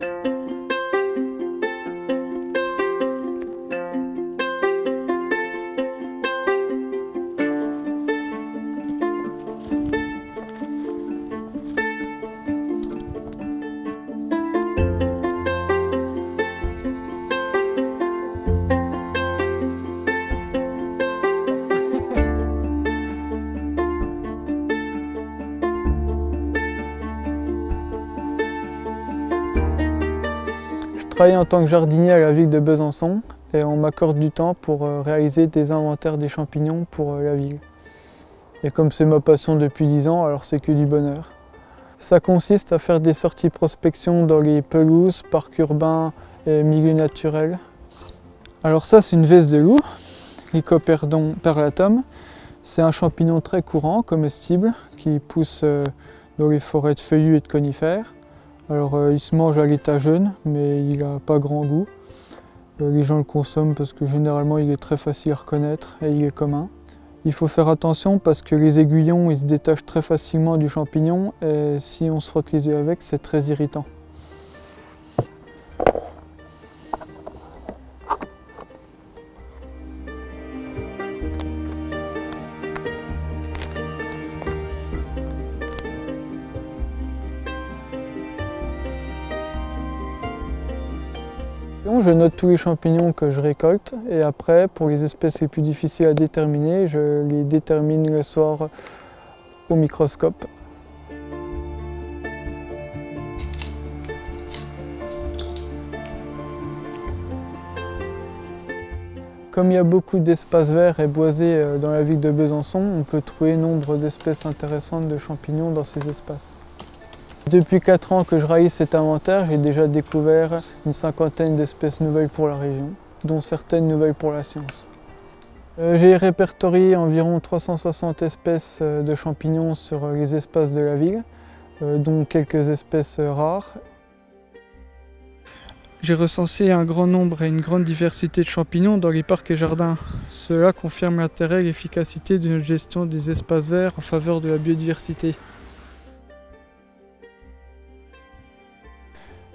Je travaille en tant que jardinier à la ville de Besançon et on m'accorde du temps pour réaliser des inventaires des champignons pour la ville. Et comme c'est ma passion depuis 10 ans, alors c'est que du bonheur. Ça consiste à faire des sorties prospection dans les pelouses, parcs urbains et milieux naturels. Alors ça, c'est une veste de loup, Lycoperdon perlatum. C'est un champignon très courant, comestible, qui pousse dans les forêts de feuillus et de conifères. Alors il se mange à l'état jeune, mais il n'a pas grand goût. Les gens le consomment parce que généralement il est très facile à reconnaître et il est commun. Il faut faire attention parce que les aiguillons ils se détachent très facilement du champignon et si on se frotte les yeux avec, c'est très irritant. Je note tous les champignons que je récolte et après, pour les espèces les plus difficiles à déterminer, je les détermine le soir au microscope. Comme il y a beaucoup d'espaces verts et boisés dans la ville de Besançon, on peut trouver nombre d'espèces intéressantes de champignons dans ces espaces. Depuis 4 ans que je réalise cet inventaire, j'ai déjà découvert une 50aine d'espèces nouvelles pour la région, dont certaines nouvelles pour la science. J'ai répertorié environ 360 espèces de champignons sur les espaces de la ville, dont quelques espèces rares. J'ai recensé un grand nombre et une grande diversité de champignons dans les parcs et jardins. Cela confirme l'intérêt et l'efficacité de notre gestion des espaces verts en faveur de la biodiversité.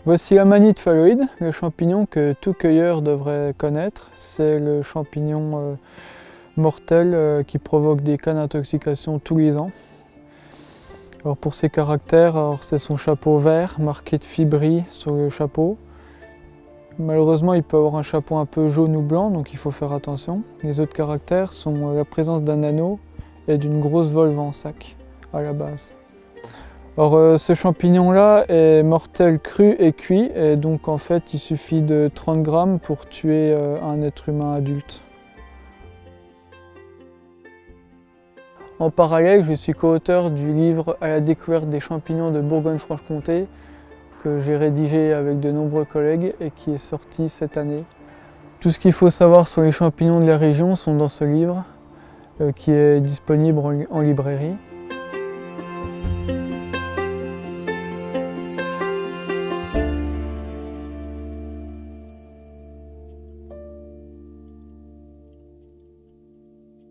Voici la manite phalloïde, le champignon que tout cueilleur devrait connaître. C'est le champignon mortel qui provoque des cas d'intoxication tous les ans. Alors pour ses caractères, c'est son chapeau vert marqué de fibrilles sur le chapeau. Malheureusement, il peut avoir un chapeau un peu jaune ou blanc, donc il faut faire attention. Les autres caractères sont la présence d'un anneau et d'une grosse volve en sac à la base. Alors ce champignon-là est mortel cru et cuit, et donc en fait il suffit de 30 grammes pour tuer un être humain adulte. En parallèle, je suis co-auteur du livre « À la découverte des champignons de Bourgogne-Franche-Comté » que j'ai rédigé avec de nombreux collègues et qui est sorti cette année. Tout ce qu'il faut savoir sur les champignons de la région sont dans ce livre qui est disponible en librairie.